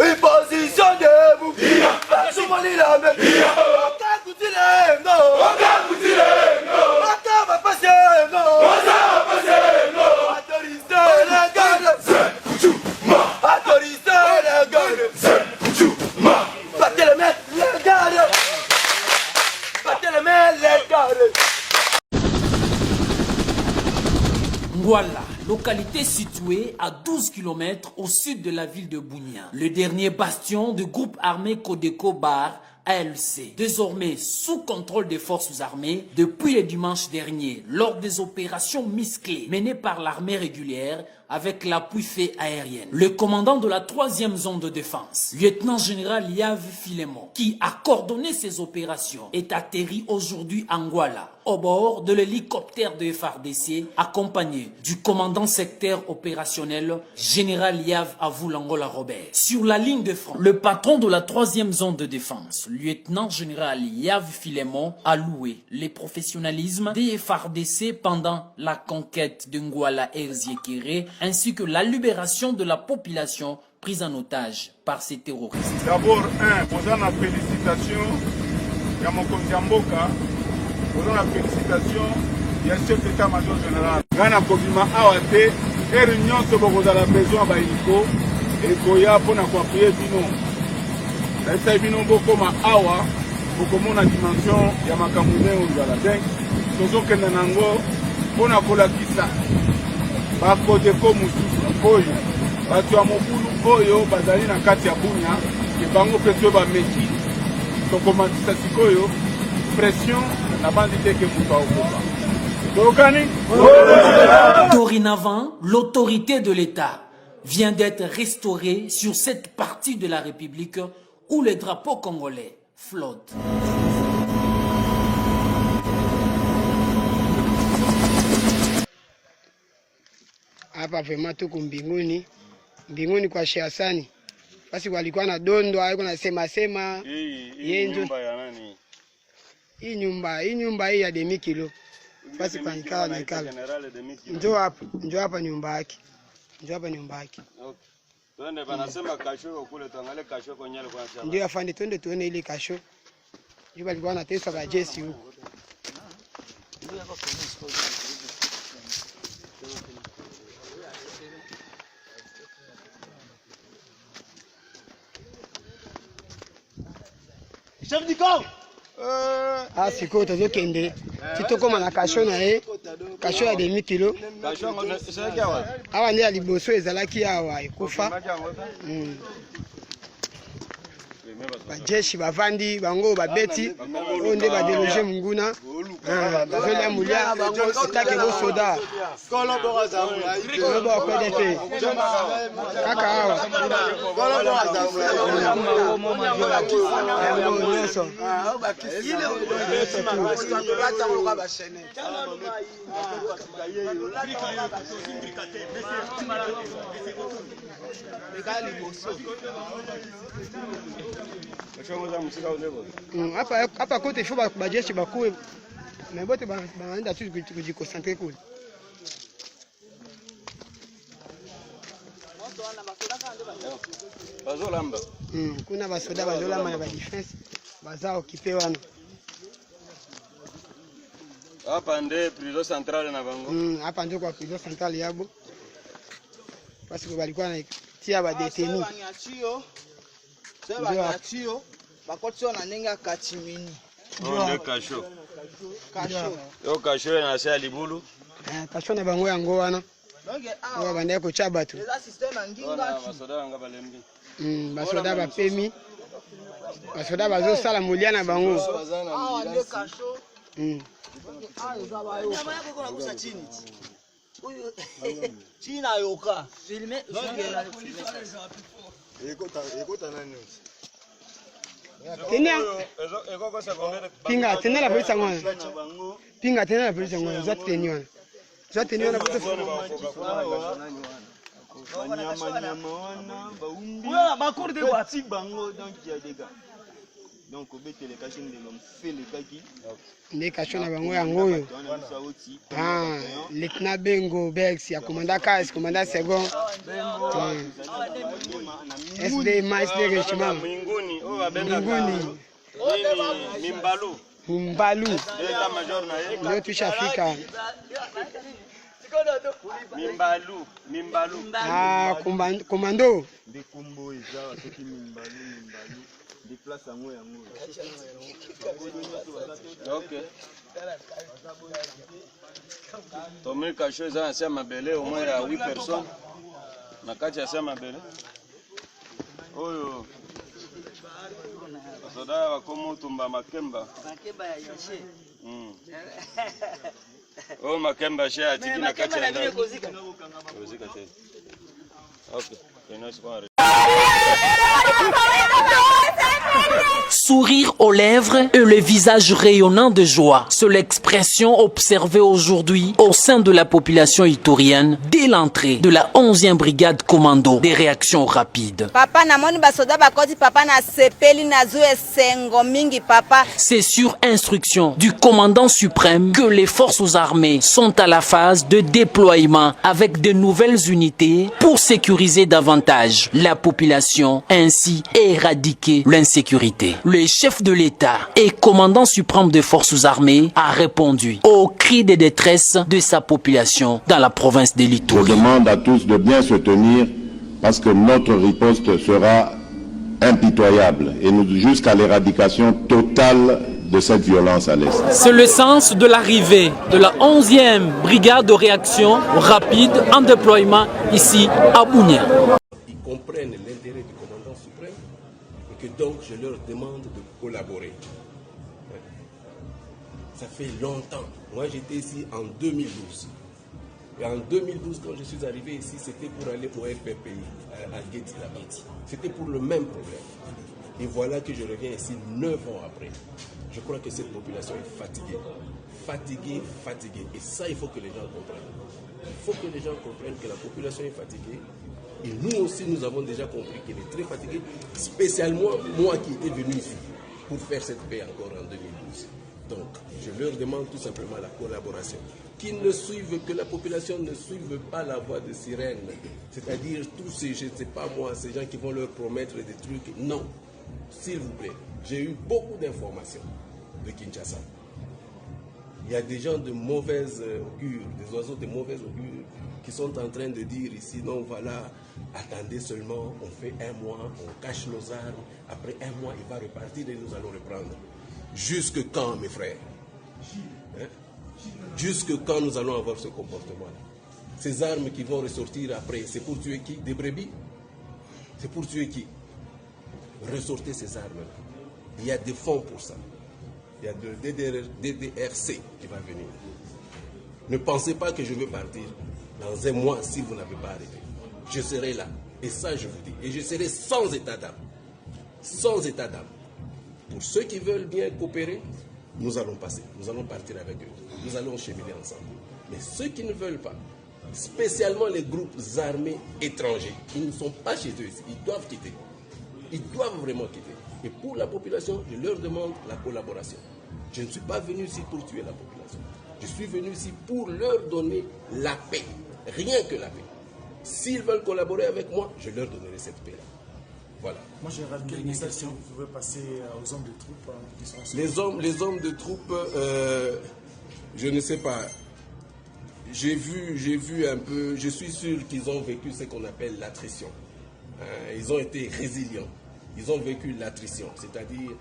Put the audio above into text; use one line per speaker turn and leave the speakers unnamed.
Une position debout. Soumali la même. Va passer, non. Autorisé la garde. Autorisé la garde. Battez le maître, la garde. Battez le maître, la garde.
Voilà, localité située à 12 km au sud de la ville de Bunia. Le dernier bastion du groupe armé Codeco Bar ALC, désormais sous contrôle des forces armées depuis le dimanche dernier, lors des opérations musclées menées par l'armée régulière avec l'appui fait aérien. Le commandant de la 3e zone de défense, lieutenant-général Yav Filemon, qui a coordonné ces opérations, est atterri aujourd'hui à Ngwala, au bord de l'hélicoptère de FARDC, accompagné du commandant secteur opérationnel, général Yav Avoulangola Robert. Sur la ligne de front, le patron de la 3e zone de défense, lieutenant-général Yav Filemon, a loué le professionnalisme des FARDC pendant la conquête de Ngwala et Ziekere, ainsi que la libération de la population prise en otage par ces terroristes.
D'abord, posant la félicitation à mon Kondiamboka, posant la félicitation du chef d'état-major général. Gana Kobima Awate, et réunion se vous avez besoin d'Aïko, et Koya pour appuyer Bino. C'est Bino Bokoma Awa, pour la dimension Yamakamune ou Zaladin, Tozo Kenanango, pour la Kisa. Bakodeko mususu oyo batu ya mokulu oyo bazali na kati ya Bunia ebango peso ba meki tokomatisa sikoyo pression na bandi teke mutu aokoka tokani.
Dorénavant, l'autorité de l'État vient d'être restaurée sur cette partie de la République où le drapeau congolais flotte.
Hapa vema tuko mbinguni kwa Sheikh Hasani. Basi walikuwa na dondo haiko na sema
Hii nyumba ya nani?
Hii nyumba hii ya Demi Kilo. Basi panikala na ikala. Njoo hapa nyumba yake. Okay.
Twende banasema kasho kule tuangalie kasho konyele kwa chama.
Ndio afande twende tuone ile kasho. Hiyo walikuwa wanatesa ba jeshi huko.
Chef du camp.
Siko tozo kende. Titokoma na kasho na ye. Kasho ya Demi Kilo.
Kasho ngone awa.
Awa ndia liboso ezalaki awa ekufa. Bajeshi bavandi bango babeti onde badeloge munguna zolia mulia stake bo soda kolobo PDP kaka awa nyoso hapa kote ifo bajeshi bakuwe mais bote banaenda tu kujikoncentrer kule.
Bazolamba.
Kuna basoda bazolamba na ba defense baza occupé wana.
Hapa ndio prison centrale na bango.
Hapa ndio kwa prison centrale yabo. Basi balikuwa na tia ba detenu.
Banyatio bakotio na nenga katimini.
Ndio kasho. Yo kasho na sia libulu.
Kasho na bango yango wana. Wa banda ko chaba tu.
Eza system nginga.
Basoda nga balembi.
Basoda ba pemi. Basoda bazo sala mulia na bango.
Ah ndio kasho.
Nyama yako kuna kusa chini.
Huyu China yoka.
Filme.
Ekota nani?
Tenia. Pinga tena la polisi ngwana. Pinga tena la polisi ngwana zote teniona. Zote teniona kote.
Nyama wana baumbi. Wewe bakorde kwa tibango donc ya dega.
Donc obetele kacho ndelo mfele kaki.
nde kasho na bango yango oyo lieutenant Bengo Bex ya commandant Kas commandant second SD master régiment Minguni Mimbalu ndio tushafika Mimbalu commando
Bekumbo eza soki Mimbalu di place yango yango.
OK. Tomé Kasho eza na sema mabele au moins ya 8 personnes. Na kati ya sema mabele. Oyo. Soda wa komo tumba makemba.
Makemba ya yashe.
Oh makemba she atiki na kati ya ndani. Kozika tena. OK.
Sourire aux lèvres et le visage rayonnant de joie. C'est l'expression observée aujourd'hui au sein de la population iturienne dès l'entrée de la 11e brigade commando des réactions rapides.
Papa namoni basoda bakoti papa na sepeli na zu esengo mingi papa.
C'est sur instruction du commandant suprême que les forces armées sont à la phase de déploiement avec de nouvelles unités pour sécuriser davantage la population, ainsi éradiquer l'insécurité. Le chef de l'État et commandant suprême des forces armées a répondu aux cris de détresse de sa population dans la province de l'Ituri.
Je demande à tous de bien se tenir parce que notre riposte sera impitoyable et jusqu'à l'éradication totale de cette violence à l'Est.
C'est le sens de l'arrivée de la 11e brigade de réaction rapide en déploiement ici à Bunia.
Ils comprennent l'intérêt du commandant suprême et que donc je leur demande de collaborer. Ça fait longtemps. Moi j'étais ici en 2012. Et en 2012, quand je suis arrivé ici, c'était pour aller au FPPI, à Guéti là-bas. C'était pour le même problème. Et voilà que je reviens ici 9 ans après. Je crois que cette population est fatiguée. Fatiguée. Et ça, il faut que les gens comprennent. Il faut que les gens comprennent que la population est fatiguée. Et nous aussi, nous avons déjà compris qu'elle est très fatiguée. Spécialement moi qui étais venu ici pour faire cette paix encore en 2012. Donc, je leur demande tout simplement la collaboration. Qu'ils ne suivent, que la population ne suive pas la voie de sirène. C'est-à-dire tous ces, je ne sais pas moi, ces gens qui vont leur promettre des trucs. Non, s'il vous plaît. J'ai eu beaucoup d'informations de Kinshasa. Il y a des gens de mauvaise augure, des oiseaux de mauvaise augure qui sont en train de dire ici, non voilà, attendez seulement, on fait un mois, on cache nos armes, après un mois il va repartir et nous allons reprendre. Jusque quand, mes frères? Jusque quand nous allons avoir ce comportement-là? Ces armes qui vont ressortir après, c'est pour tuer qui? Des brebis? C'est pour tuer qui? Ressortez ces armes-là. Il y a des fonds pour ça. Il y a de DDRC qui va venir. Ne pensez pas que je veux partir dans un mois si vous n'avez pas arrêté. Je serai là. Et ça, je vous dis. Et je serai sans état d'âme. Sans état d'âme. Pour ceux qui veulent bien coopérer, nous allons passer. Nous allons partir avec eux. Nous allons cheminer ensemble. Mais ceux qui ne veulent pas, spécialement les groupes armés étrangers, qui ne sont pas chez eux, ils doivent quitter. Ils doivent vraiment quitter. Et pour la population, je leur demande la collaboration. Je ne suis pas venu ici pour tuer la population. Je suis venu ici pour leur donner la paix. Rien que la paix. S'ils veulent collaborer avec moi, je leur donnerai cette paix-là. Voilà.
Moi, général, quel message si vous pouvez passer aux hommes de troupes qui sont
les hommes de troupes, je ne sais pas. J'ai vu un peu, je suis sûr qu'ils ont vécu ce qu'on appelle l'attrition. Ils ont été résilients. Ils ont vécu l'attrition, c'est-à-dire